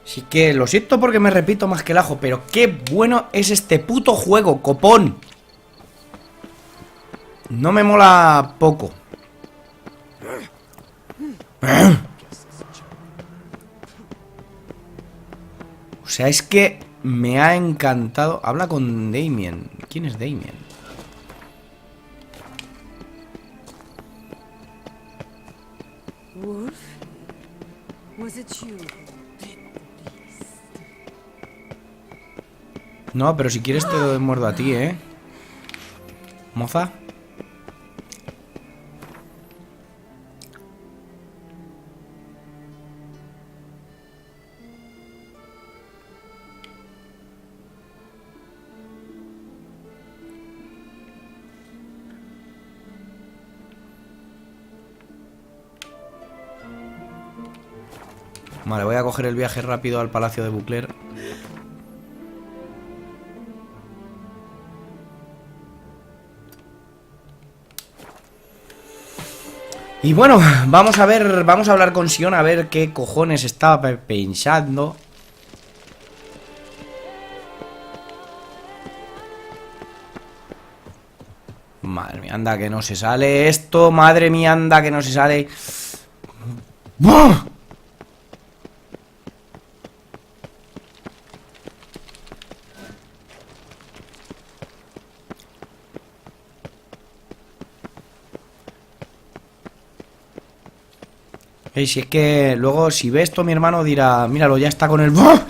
Así que lo siento porque me repito más que el ajo, pero qué bueno es este puto juego, copón. No me mola poco. O sea, es que me ha encantado. Habla con Damien. ¿Quién es Damien? Wolf? Was it you? No, pero si quieres te muerdo a ti, ¿eh? Moza. Vale, voy a coger el viaje rápido al Palacio de Bucler. Y bueno, vamos a ver, vamos a hablar con Sion a ver qué cojones estaba pensando. Madre mía, anda que no se sale esto, madre mía, anda que no se sale. ¡Buah! Si es que luego si ve esto mi hermano dirá, míralo, ya está con el... ¡Buah!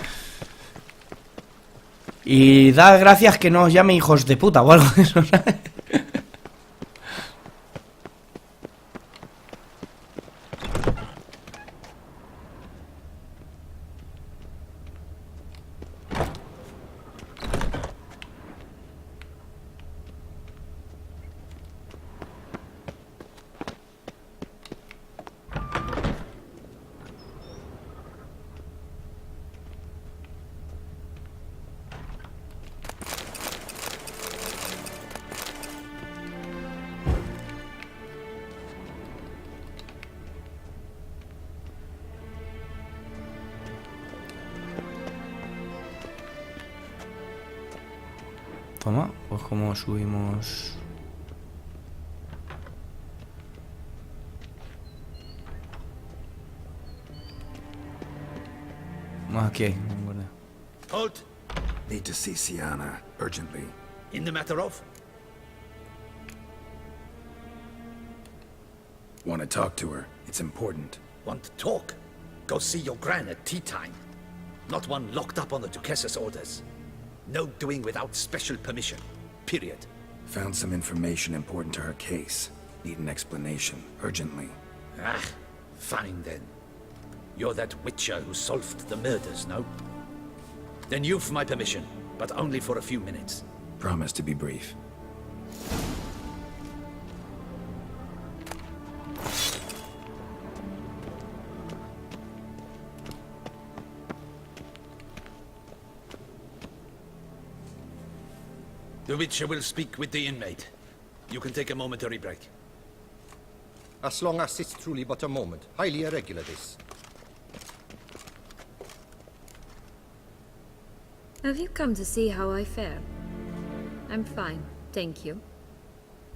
Y da gracias que no os llame hijos de puta o algo de eso, ¿sabes? Toma, pues como subimos... Aquí hay, Halt! Need to see Sienna urgently. In the matter of? Want to talk to her. It's important. Want to talk? Go see your gran at tea time. Not one locked up on the Duchess's orders. No doing without special permission. Period. Found some information important to her case. Need an explanation, urgently. Ah, fine then. You're that witcher who solved the murders, no? Then you've my permission, but only for a few minutes. Promise to be brief. The witcher will speak with the inmate. You can take a momentary break. As long as it's truly but a moment. Highly irregular, this. Have you come to see how I fare? I'm fine, thank you.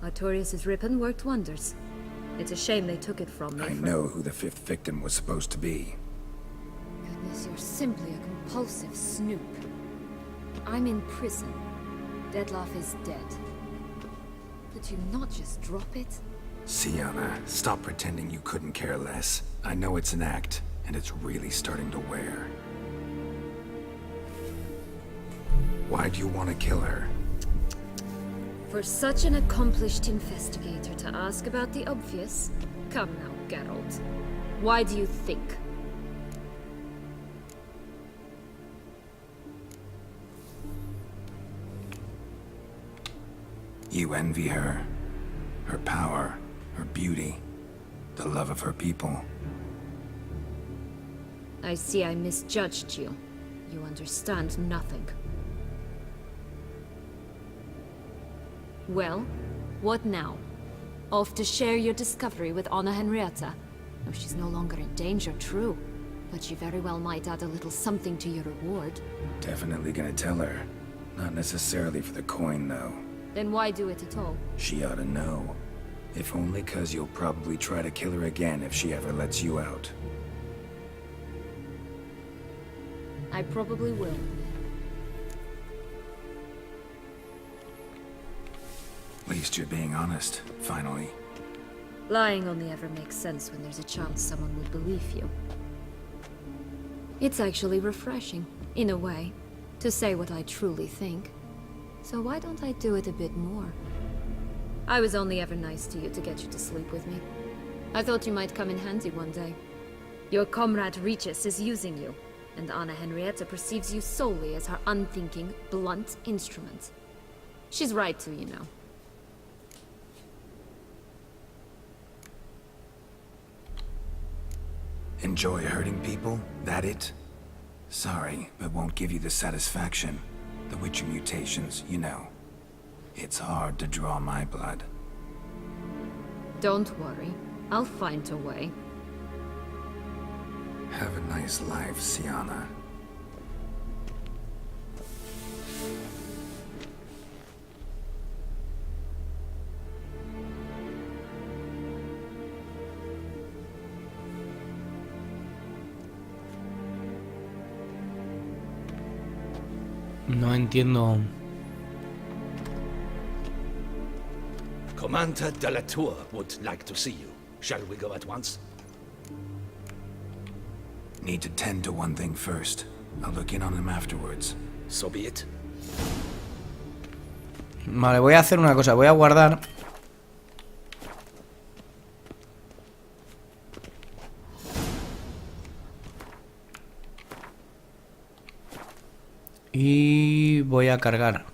Artorius' ribbon worked wonders. It's a shame they took it from me. I know who the fifth victim was supposed to be. Goodness, you're simply a compulsive snoop. I'm in prison. Deadloff is dead. Could you not just drop it? Sienna, stop pretending you couldn't care less. I know it's an act, and it's really starting to wear. Why do you want to kill her? For such an accomplished investigator to ask about the obvious? Come now, Geralt. Why do you think? You envy her. Her power, her beauty, the love of her people. I see I misjudged you. You understand nothing. Well, what now? Off to share your discovery with Anna Henrietta? Oh, she's no longer in danger, true. but you very well might add a little something to your reward. Definitely gonna tell her. Not necessarily for the coin, though. Then why do it at all? She ought to know. If only 'cause you'll probably try to kill her again if she ever lets you out. I probably will. At least you're being honest, finally. Lying only ever makes sense when there's a chance someone will believe you. It's actually refreshing, in a way, to say what I truly think. So why don't I do it a bit more? I was only ever nice to you to get you to sleep with me. I thought you might come in handy one day. Your comrade Regis is using you, and Anna Henrietta perceives you solely as her unthinking, blunt instrument. She's right to, you know. Enjoy hurting people? That it? Sorry, but won't give you the satisfaction. The Witcher mutations, you know. It's hard to draw my blood. Don't worry. I'll find a way. Have a nice life, Sienna. No entiendo. Commander de la Tour would like to see you. Shall we go at once? Need to tend to one thing first. I'll look in on him afterwards. So be it. Vale, voy a hacer una cosa. Voy a guardar. Y voy a cargar.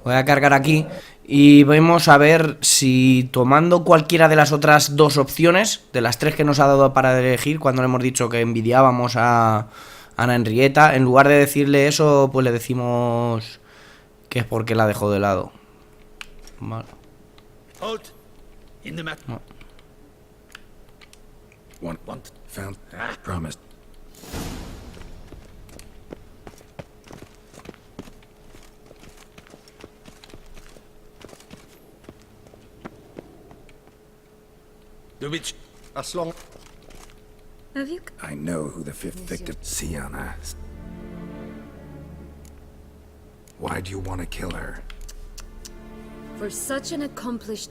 Voy a cargar aquí y vamos a ver si tomando cualquiera de las otras dos opciones, de las tres que nos ha dado para elegir, cuando le hemos dicho que envidiábamos a Ana Henrietta, en lugar de decirle eso, pues le decimos que es porque la dejó de lado. Vale. Halt! In the mat. No. Want. Found. Promised. The witch. As long... Have you... I know who the fifth victim... Sienna. Why do you want to kill her? For such an accomplished...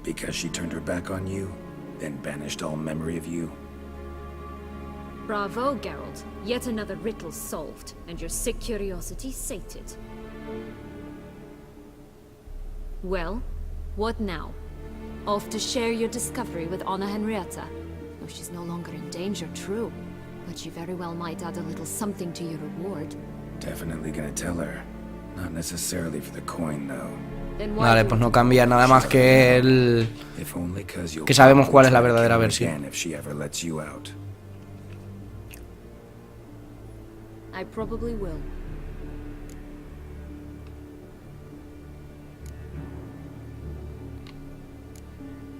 Because she turned her back on you, then banished all memory of you? Bravo, Geralt. Yet another riddle solved, and your sick curiosity sated. Well, what now? Off to share your discovery with Anna Henrietta? Oh, she's no longer in danger, true. But you very well might add a little something to your reward. Definitely gonna tell her. Not necessarily for the coin, though. Then why Vale, do pues it? no cambia nada más que el... If only 'cause you'll que sabemos probably cuál es la try to verdadera kill her versión. again if she ever lets you out. I probably will.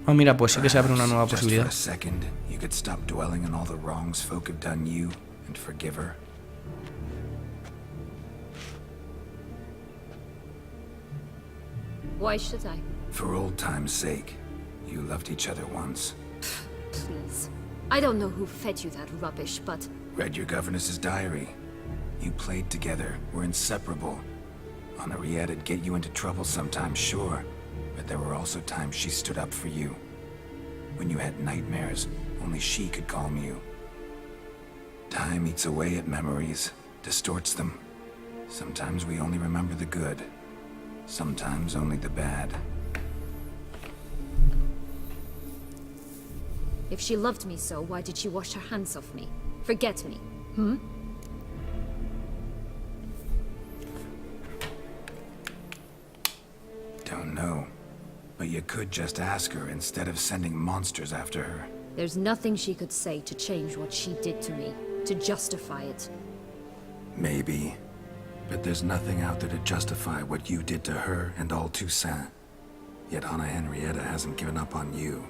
Oh, mira, pues sí que se abre una nueva Just posibilidad. for a second, you could stop dwelling on all the wrongs folk have done you and forgive her. Why should I? For old time's sake. You loved each other once. Please. I don't know who fed you that rubbish, but... Read your governess's diary. You played together, were inseparable. Henriette'd get you into trouble sometimes, sure. But there were also times she stood up for you. When you had nightmares, only she could calm you. Time eats away at memories, distorts them. Sometimes we only remember the good. Sometimes only the bad. If she loved me so, why did she wash her hands off me? Forget me, hmm? Don't know. But you could just ask her instead of sending monsters after her. There's nothing she could say to change what she did to me, to justify it. Maybe. But there's nothing out there to justify what you did to her and all Toussaint. Yet Anna Henrietta hasn't given up on you.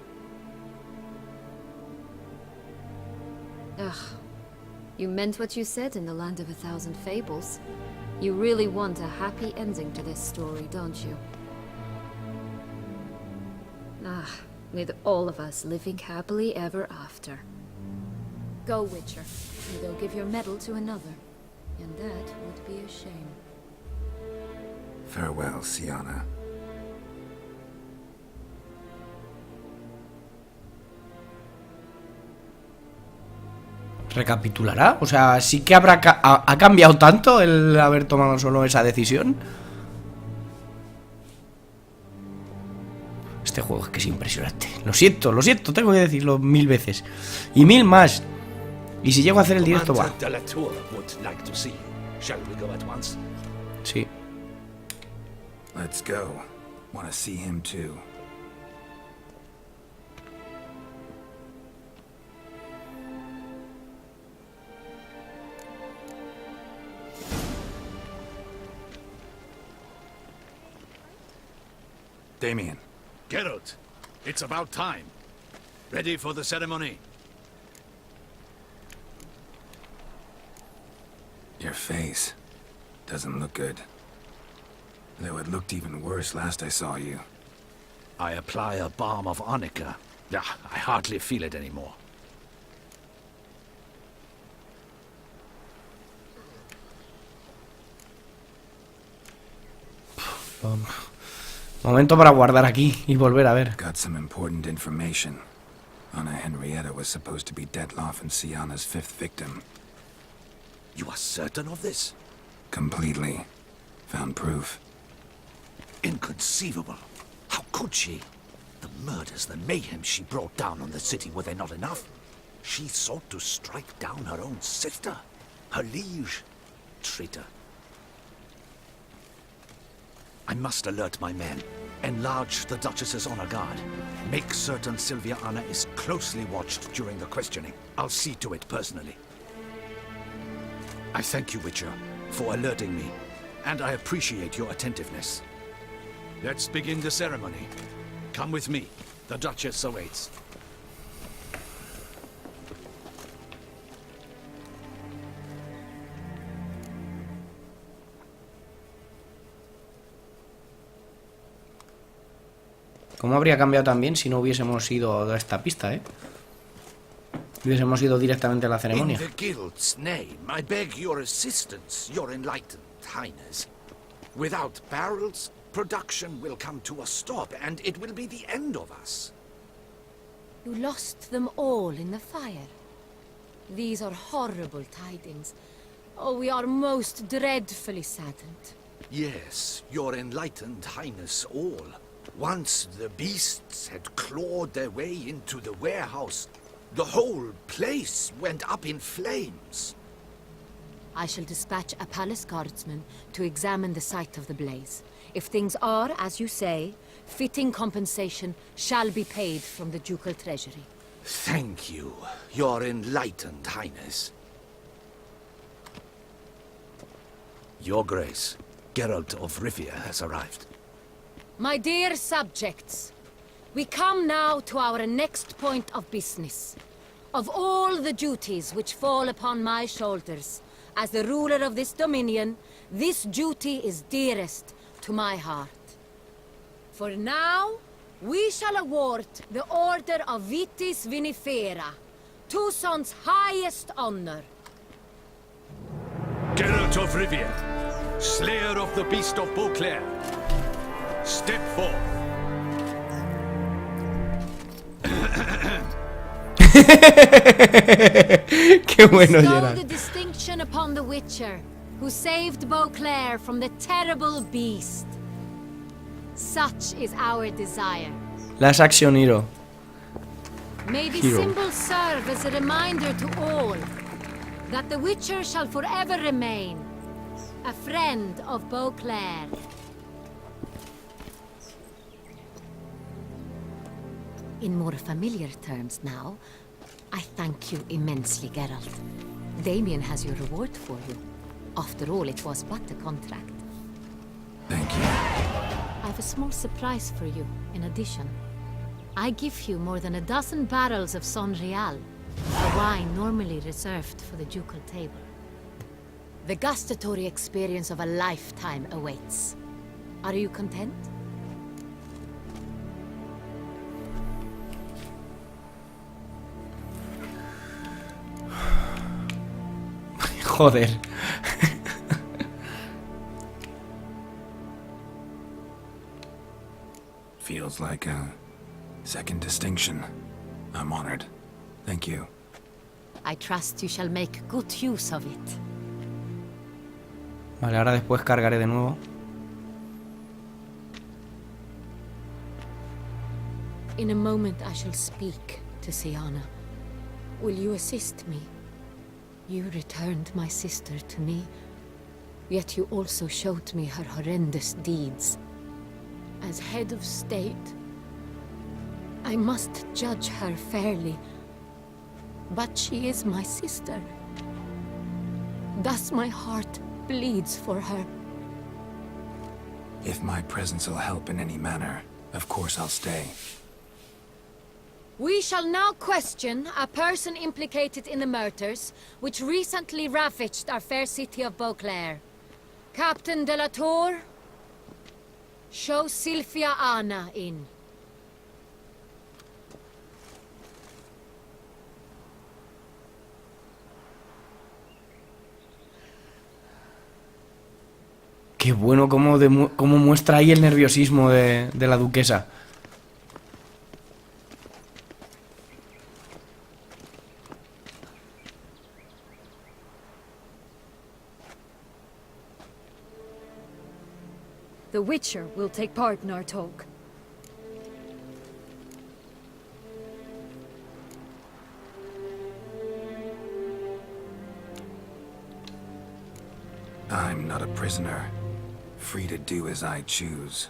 Ugh. You meant what you said in the Land of 1,000 Fables. You really want a happy ending to this story, don't you? Ah, with all of us living happily ever after. Go, Witcher. You go give your medal to another. And that would be a shame. Farewell, Sienna. ¿Recapitulará? O sea, sí que ha cambiado tanto el haber tomado solo esa decisión. Este juego es que es impresionante. Lo siento, tengo que decirlo 1000 veces. Y 1000 más. Y si llego a hacer el directo, va. Sí. Let's go. Want to see him too. Damien. Geralt, it's about time. Ready for the ceremony? Your face doesn't look good. Though it looked even worse last I saw you. I apply a balm of arnica. I hardly feel it anymore. Momento para guardar aquí y volver a ver. Got some important information. Anna Henrietta was supposed to be Detloff and Sienna's 5th victim. You are certain of this? Completely. Found proof. Inconceivable. How could she? The murders, the mayhem she brought down on the city, were they not enough? She sought to strike down her own sister, her liege. Traitor. I must alert my men. Enlarge the Duchess's honor guard. Make certain Sylvia Anna is closely watched during the questioning. I'll see to it personally. I thank you, Witcher, for alerting me, and I appreciate your attentiveness. Let's begin the ceremony. Come with me. The Duchess awaits. ¿Cómo habría cambiado también si no hubiésemos ido a esta pista, Hubiésemos ido directamente a la ceremonia. In the guild's name, I beg your assistance, your enlightened highness. Without barrels, production will come to a stop, and it will be the end of us. You lost them all in the fire. These are horrible tidings. Oh, we are most dreadfully saddened. Yes, your enlightened highness all. Once the beasts had clawed their way into the warehouse, the whole place went up in flames. I shall dispatch a palace guardsman to examine the site of the blaze. If things are, as you say, fitting compensation shall be paid from the ducal treasury. Thank you, your enlightened highness. Your Grace, Geralt of Rivia has arrived. My dear subjects, we come now to our next point of business. Of all the duties which fall upon my shoulders, as the ruler of this dominion, this duty is dearest to my heart. For now, we shall award the Order of Vitis Vinifera, Toussaint's highest honor. Geralt of Rivia, slayer of the beast of Beauclair, step forth. Qué bueno, Bestow Geralt. the distinction upon the Witcher, who saved Beauclair from the terrible beast. Such is our desire. Las Action Hero. May the Hero. symbol serve as a reminder to all that the Witcher shall forever remain a friend of Beauclair. In more familiar terms now, I thank you immensely, Geralt. Damien has your reward for you. After all, it was but a contract. Thank you. I have a small surprise for you, in addition. I give you more than a dozen barrels of Sangrial, a wine normally reserved for the ducal table. The gustatory experience of a lifetime awaits. Are you content? Joder. Feels like a second distinction. I'm honored. Thank you. I trust you shall make good use of it. Vale, ahora después cargaré de nuevo. In a moment I shall speak to Siana. Will you assist me? You returned my sister to me, yet you also showed me her horrendous deeds. As head of state, I must judge her fairly, but she is my sister. Thus my heart bleeds for her. If my presence will help in any manner, of course I'll stay. We shall now question a person implicated in the murders which recently ravaged our fair city of Beauclair. Captain de la Tour, show Sylvia Anna in. Qué bueno cómo muestra ahí el nerviosismo de la duquesa. The Witcher will take part in our talk. I'm not a prisoner, free to do as I choose.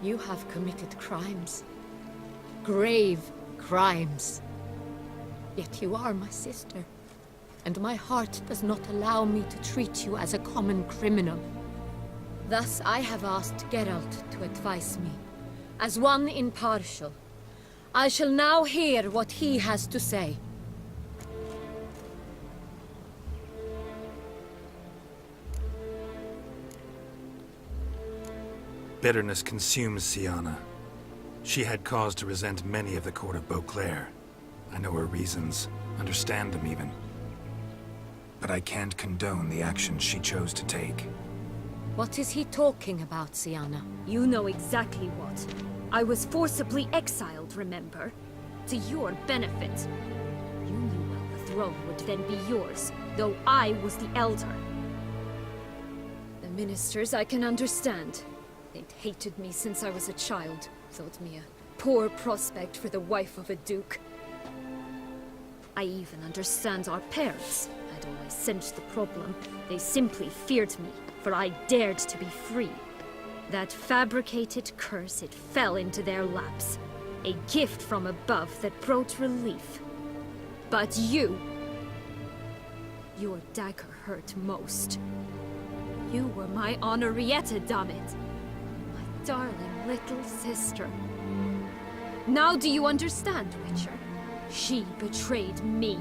You have committed crimes. Grave crimes. Yet you are my sister. And my heart does not allow me to treat you as a common criminal. Thus I have asked Geralt to advise me, as one impartial. I shall now hear what he has to say. Bitterness consumes Siana. She had cause to resent many of the court of Beauclair. I know her reasons, understand them even. But I can't condone the actions she chose to take. What is he talking about, Siana? You know exactly what. I was forcibly exiled, remember? To your benefit. You knew well the throne would then be yours, though I was the elder. The ministers I can understand. They'd hated me since I was a child, thought me a poor prospect for the wife of a duke. I even understand our parents. I'd always sensed the problem. They simply feared me, for I dared to be free. That fabricated curse, it fell into their laps. A gift from above that brought relief. But you... your dagger hurt most. You were my Henrietta, damn it. My darling little sister. Now do you understand, Witcher? She betrayed me.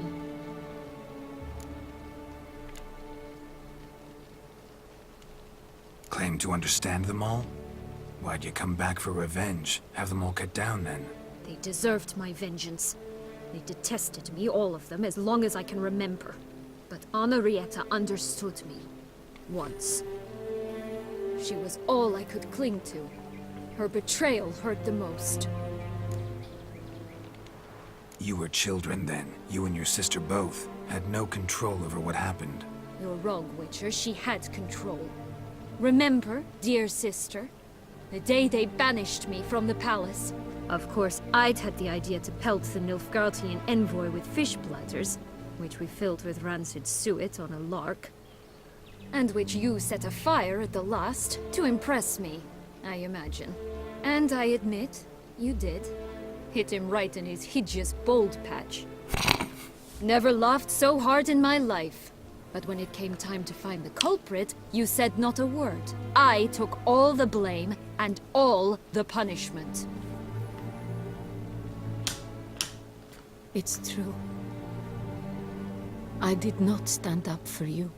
Claim to understand them all? Why'd you come back for revenge? Have them all cut down then? They deserved my vengeance. They detested me, all of them, as long as I can remember. But Henrietta understood me. Once. She was all I could cling to. Her betrayal hurt the most. You were children then. You and your sister both had no control over what happened. You're wrong, Witcher. She had control. Remember, dear sister, the day they banished me from the palace? Of course, I'd had the idea to pelt the Nilfgaardian envoy with fish bladders, which we filled with rancid suet on a lark. And which you set afire at the last, to impress me, I imagine. And I admit, you did. Hit him right in his hideous bald patch. Never laughed so hard in my life. But when it came time to find the culprit, you said not a word. I took all the blame and all the punishment. It's true. I did not stand up for you.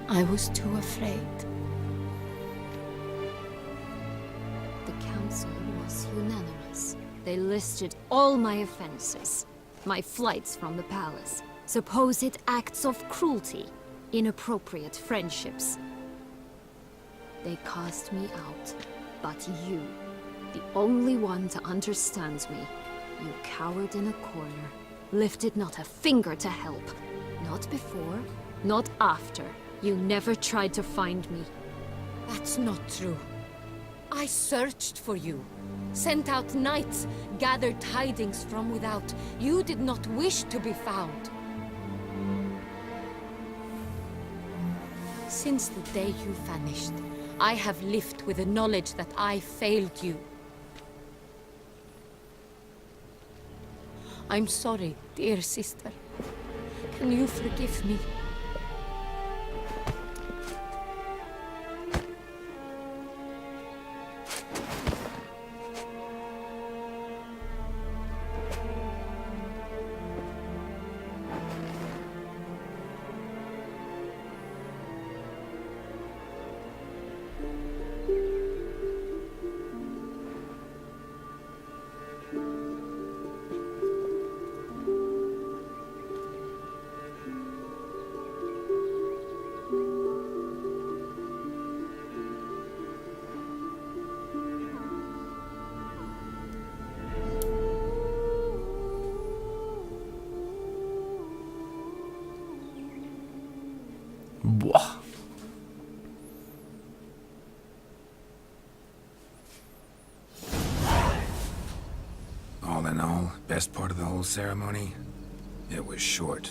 I was too afraid. The council was unanimous. They listed all my offenses. My flights from the palace, supposed acts of cruelty, inappropriate friendships. They cast me out, but you, the only one to understand me, you cowered in a corner, lifted not a finger to help. Not before, not after. You never tried to find me. That's not true. I searched for you. Sent out knights, gathered tidings from without. You did not wish to be found. Since the day you vanished, I have lived with the knowledge that I failed you. I'm sorry, dear sister. Can you forgive me? Buah. All in all, best part of the whole ceremony? It was short.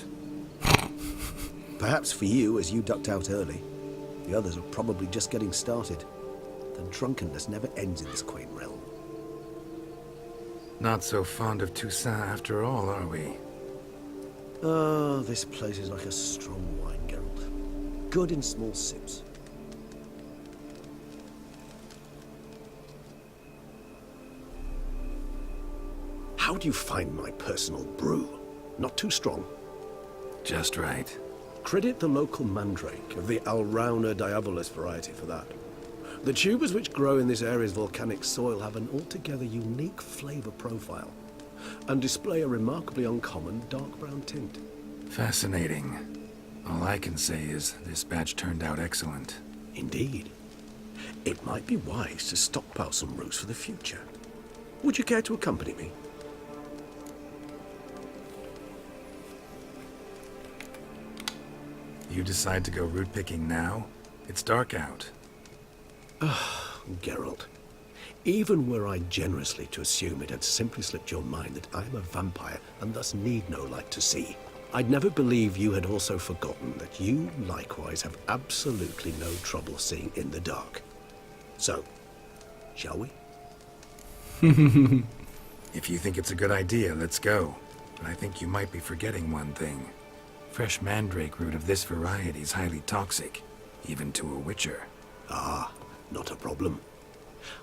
Perhaps for you, as you ducked out early. The others are probably just getting started. The drunkenness never ends in this quaint realm. Not so fond of Toussaint after all, are we? Oh, this place is like a strong wine, Geralt. Good in small sips. How do you find my personal brew? Not too strong? Just right. Credit the local mandrake of the Alrauna diabolus variety for that. The tubers which grow in this area's volcanic soil have an altogether unique flavor profile and display a remarkably uncommon dark brown tint. Fascinating. All I can say is this batch turned out excellent. Indeed. It might be wise to stockpile some roots for the future. Would you care to accompany me? You decide to go root picking now? It's dark out. Geralt, even were I generously to assume it had simply slipped your mind that I am a vampire and thus need no light to see, I'd never believe you had also forgotten that you likewise have absolutely no trouble seeing in the dark. So, shall we? If you think it's a good idea, let's go. But I think you might be forgetting one thing. Fresh mandrake root of this variety is highly toxic, even to a witcher. Ah, not a problem.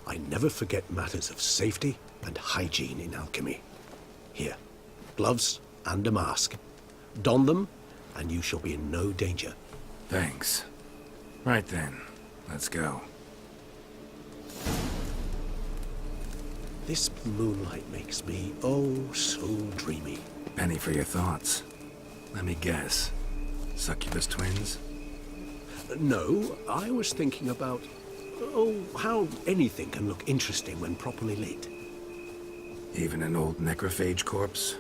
I never forget matters of safety and hygiene in alchemy. Here, gloves and a mask. Don them, and you shall be in no danger. Thanks. Right then, let's go. This moonlight makes me, oh, so dreamy. Penny for your thoughts. Let me guess. Succubus twins? No, I was thinking about, oh, how anything can look interesting when properly lit. Even an old necrophage corpse?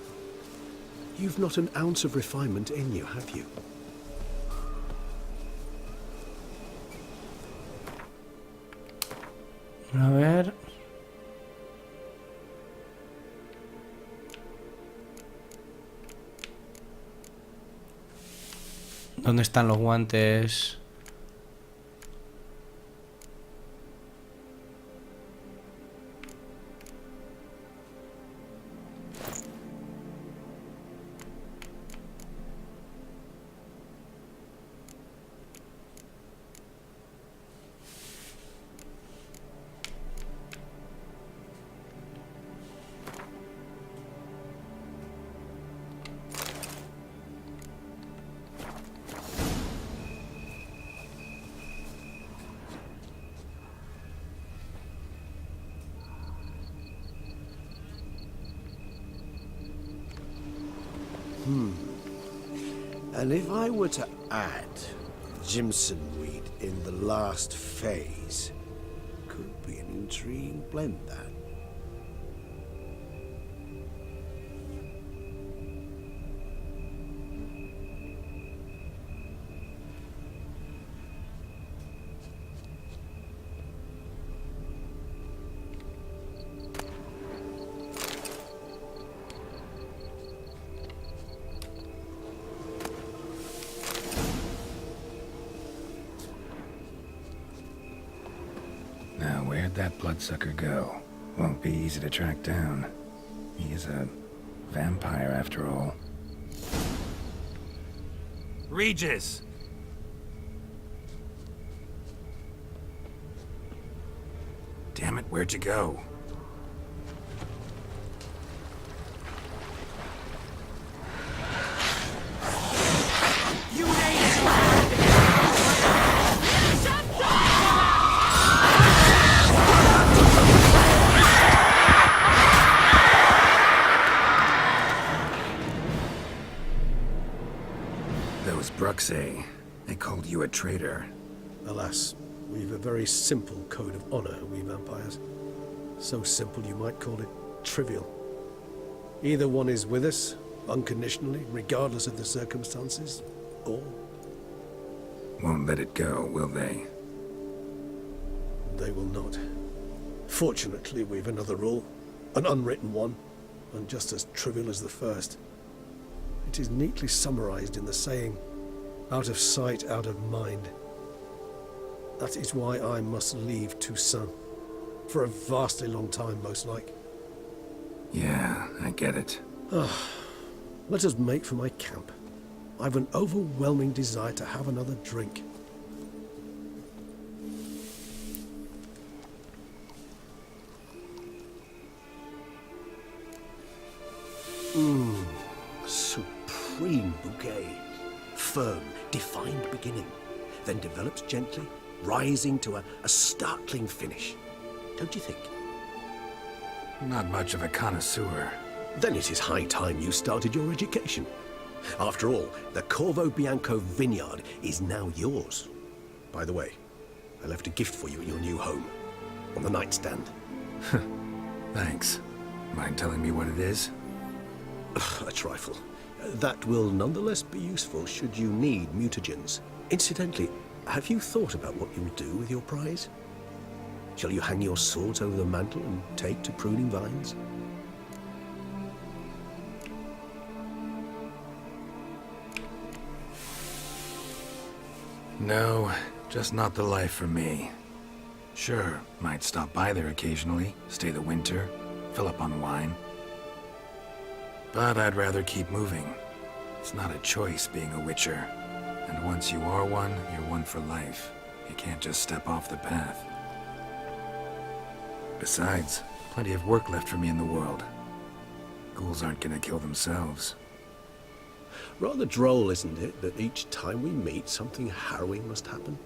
You've not an ounce of refinement in you, have you? A ver. ¿Dónde están los guantes? And if I were to add Jimson weed in the last phase, could be an intriguing blend, that. Now, where'd that bloodsucker go? Won't be easy to track down. He is a vampire, after all. Regis! Damn it, where'd you go? Bruxay, they called you a traitor. Alas, we've a very simple code of honor, we vampires. So simple you might call it trivial. Either one is with us, unconditionally, regardless of the circumstances, or... Won't let it go, will they? They will not. Fortunately, we've another rule, an unwritten one, and just as trivial as the first. It is neatly summarized in the saying, out of sight, out of mind. That is why I must leave Toussaint. For a vastly long time, most like. Yeah, I get it. Let us make for my camp. I've an overwhelming desire to have another drink. Supreme bouquet. Firm, defined beginning, then develops gently, rising to a startling finish. Don't you think? Not much of a connoisseur. Then it is high time you started your education. After all, the Corvo Bianco vineyard is now yours. By the way, I left a gift for you in your new home, on the nightstand. Thanks. Mind telling me what it is? A trifle. That will nonetheless be useful should you need mutagens. Incidentally, have you thought about what you'll do with your prize? Shall you hang your swords over the mantle and take to pruning vines? No, just not the life for me. Sure, might stop by there occasionally, stay the winter, fill up on wine. But I'd rather keep moving. It's not a choice being a witcher. And once you are one, you're one for life. You can't just step off the path. Besides, plenty of work left for me in the world. Ghouls aren't gonna kill themselves. Rather droll, isn't it, that each time we meet, something harrowing must happen?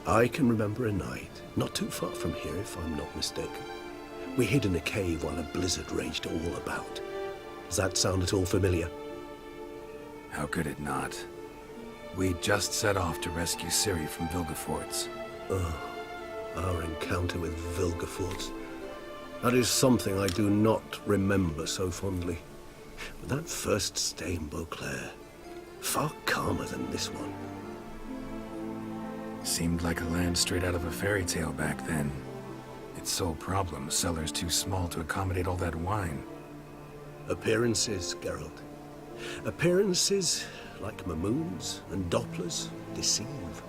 I can remember a night, not too far from here if I'm not mistaken. We hid in a cave while a blizzard raged all about. Does that sound at all familiar? How could it not? We'd just set off to rescue Serie from Vilgefortz. Oh, our encounter with Vilgefortz. That is something I do not remember so fondly. But that first stay in Beauclair, far calmer than this one. Seemed like a land straight out of a fairy tale back then. Its sole problem, cellars too small to accommodate all that wine. Appearances, Geralt. Appearances, like Mamoons and Dopplers, deceive.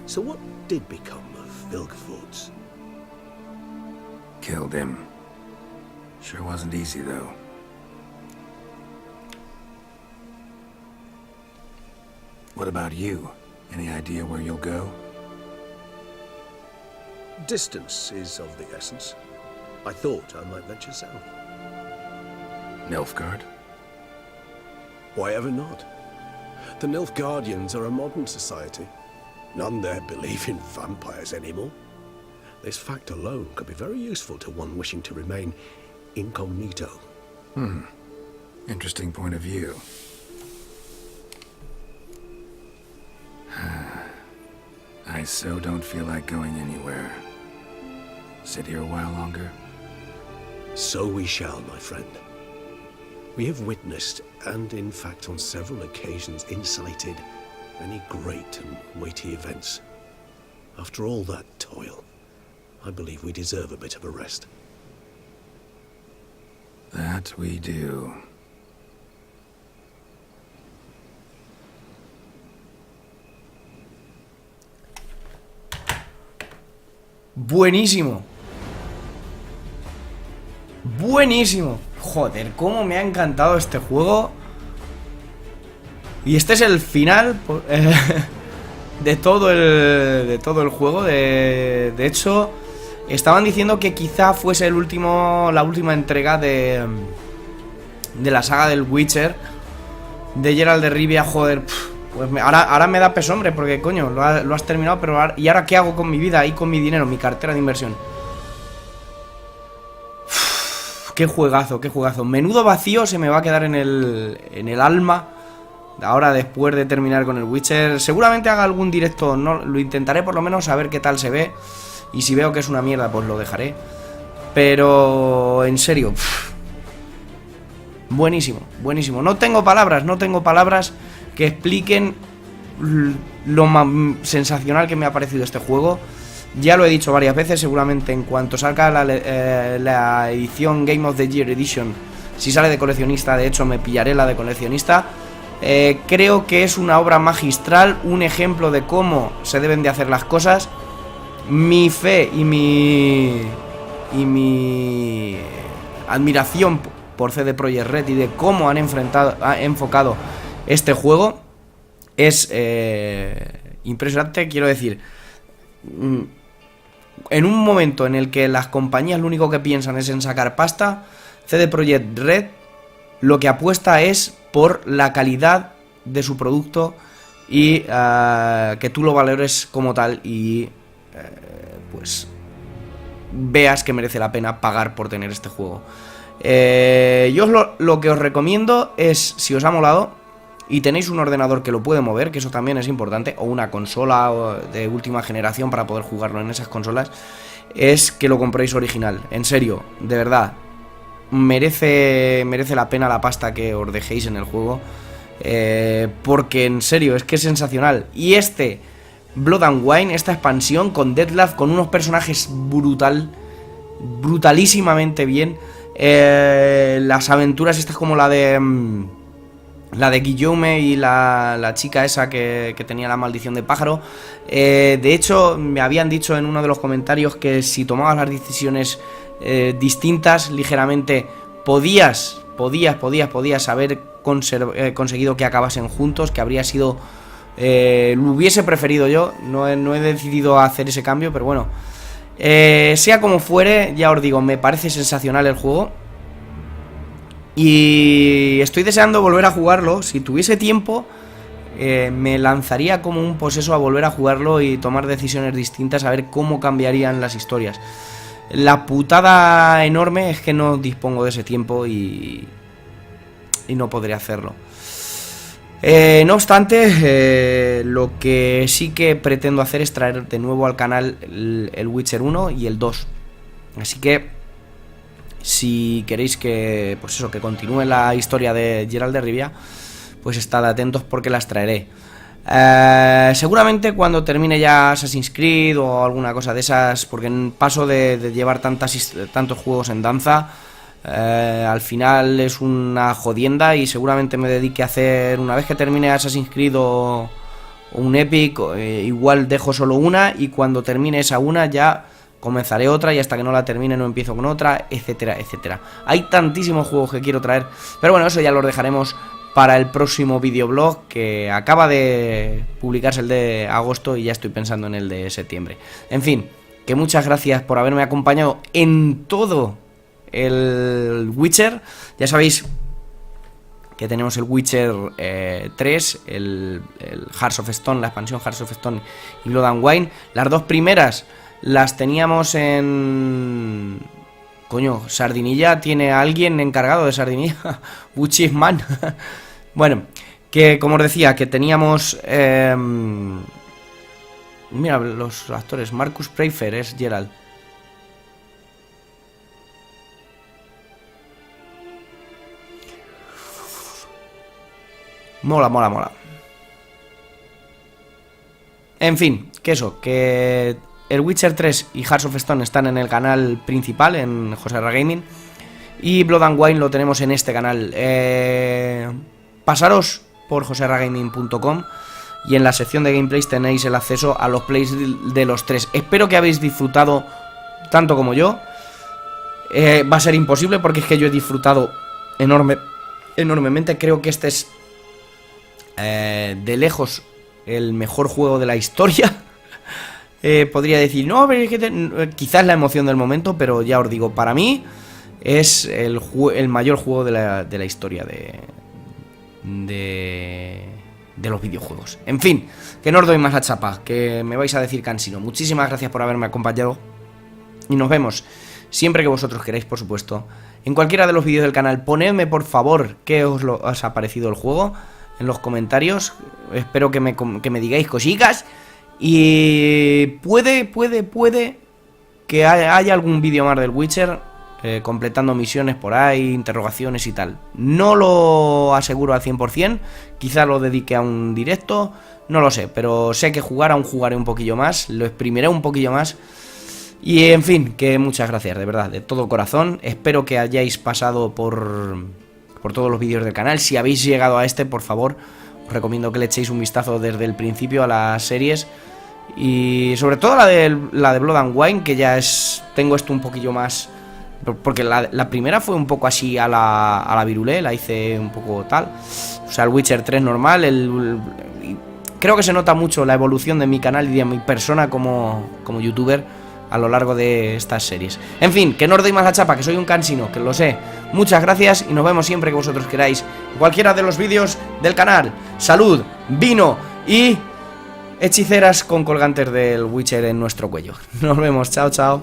So what did become of Vilgefortz? Killed him. Sure wasn't easy, though. What about you? Any idea where you'll go? Distance is of the essence. I thought I might venture south. Nilfgaard? Why ever not? The Nilfgaardians are a modern society. None there believe in vampires anymore. This fact alone could be very useful to one wishing to remain incognito. Interesting point of view. I so don't feel like going anywhere. Sit here a while longer? So we shall, my friend. We have witnessed, and in fact on several occasions incited, many great and weighty events. After all that toil, I believe we deserve a bit of a rest. That we do. Buenísimo. Buenísimo. Joder, cómo me ha encantado este juego. Y este es el final de todo el juego. De hecho, estaban diciendo que quizá fuese la última entrega de la saga del Witcher, de Geralt de Rivia. Joder, pues ahora me da pesombre, porque coño, lo has terminado, pero ¿y ahora qué hago con mi vida y con mi dinero, mi cartera de inversión? Qué juegazo, qué juegazo. Menudo vacío se me va a quedar en el alma ahora, después de terminar con el Witcher. Seguramente haga algún directo, no, lo intentaré por lo menos, a ver qué tal se ve. Y si veo que es una mierda, pues lo dejaré. Pero en serio, buenísimo, buenísimo. No tengo palabras que expliquen lo sensacional que me ha parecido este juego. Ya lo he dicho varias veces, seguramente en cuanto salga la edición Game of the Year Edition, si sale de coleccionista, de hecho me pillaré la de coleccionista. Creo que es una obra magistral, un ejemplo de cómo se deben de hacer las cosas. Mi fe y mi admiración por CD Projekt Red y de cómo han enfocado este juego es impresionante. Quiero decir, en un momento en el que las compañías lo único que piensan es en sacar pasta, CD Projekt Red lo que apuesta es por la calidad de su producto y que tú lo valores como tal y pues veas que merece la pena pagar por tener este juego. Yo lo que os recomiendo es, si os ha molado y tenéis un ordenador que lo puede mover, que eso también es importante, o una consola de última generación para poder jugarlo en esas consolas, es que lo compréis original. En serio, de verdad, merece la pena la pasta que os dejéis en el juego, porque en serio, es que es sensacional. Y Blood and Wine, esta expansión con Deathlove, con unos personajes brutalísimamente bien. Las aventuras estas como la de Guillaume y la chica esa que tenía la maldición de pájaro. De hecho, me habían dicho en uno de los comentarios que si tomabas las decisiones distintas ligeramente, podías haber conseguido que acabasen juntos, que habría sido... lo hubiese preferido yo, no he decidido hacer ese cambio, pero bueno, sea como fuere, ya os digo, me parece sensacional el juego y estoy deseando volver a jugarlo. Si tuviese tiempo, me lanzaría como un poseso a volver a jugarlo y tomar decisiones distintas, a ver cómo cambiarían las historias. La putada enorme es que no dispongo de ese tiempo y no podré hacerlo. No obstante, lo que sí que pretendo hacer es traer de nuevo al canal el Witcher 1 y el 2. Así que, si queréis que continúe la historia de Geralt de Rivia, pues estad atentos porque las traeré. Seguramente cuando termine ya Assassin's Creed o alguna cosa de esas, porque en paso de llevar tantos juegos en danza, al final es una jodienda y seguramente me dedique a hacer, una vez que termine Assassin's Creed o un Epic, igual dejo solo una y cuando termine esa una ya comenzaré otra y hasta que no la termine no empiezo con otra, etcétera, etcétera. Hay tantísimos juegos que quiero traer, pero bueno, eso ya los dejaremos para el próximo videoblog, que acaba de publicarse el de agosto y ya estoy pensando en el de septiembre. En fin, que muchas gracias por haberme acompañado en todo el Witcher. Ya sabéis que tenemos el Witcher 3, el Hearts of Stone, la expansión Hearts of Stone y Blood and Wine. Las dos primeras las teníamos Coño, Sardinilla tiene a alguien encargado de Sardinilla. Uchisman. Bueno, que como os decía, que teníamos... mira, los actores. Marcus Pfeiffer es Geralt. Mola, mola, mola. En fin, que eso, que el Witcher 3 y Hearts of Stone están en el canal principal, en Joserra Gaming. Y Blood and Wine lo tenemos en este canal. Pasaros por joserragaming.com y en la sección de gameplays tenéis el acceso a los plays de los tres. Espero que habéis disfrutado tanto como yo. Va a ser imposible porque es que yo he disfrutado enormemente. Creo que este es de lejos el mejor juego de la historia. Podría decir, no, pero es que quizás la emoción del momento, pero ya os digo, para mí es el mayor juego de la historia de los videojuegos. En fin, que no os doy más la chapa, que me vais a decir cansino. Muchísimas gracias por haberme acompañado y nos vemos siempre que vosotros queráis, por supuesto, en cualquiera de los vídeos del canal. Ponedme por favor qué os ha parecido el juego en los comentarios. Espero que me digáis cositas. Y puede que haya algún vídeo más del Witcher, completando misiones por ahí, interrogaciones y tal. No lo aseguro al 100%, quizá lo dedique a un directo, no lo sé, pero sé que aún jugaré un poquillo más, lo exprimiré un poquillo más. Y en fin, que muchas gracias, de verdad, de todo corazón. Espero que hayáis pasado por todos los vídeos del canal. Si habéis llegado a este, por favor, os recomiendo que le echéis un vistazo desde el principio a las series. Y sobre todo la de Blood and Wine, que ya tengo esto un poquillo más... Porque la primera fue un poco así a la virulé, la hice un poco tal. O sea, el Witcher 3 normal. Creo que se nota mucho la evolución de mi canal y de mi persona como youtuber a lo largo de estas series. En fin, que no os doy más la chapa, que soy un cansino, que lo sé. Muchas gracias y nos vemos siempre que vosotros queráis en cualquiera de los vídeos del canal. Salud, vino y hechiceras con colgantes del Witcher en nuestro cuello. Nos vemos, chao, chao.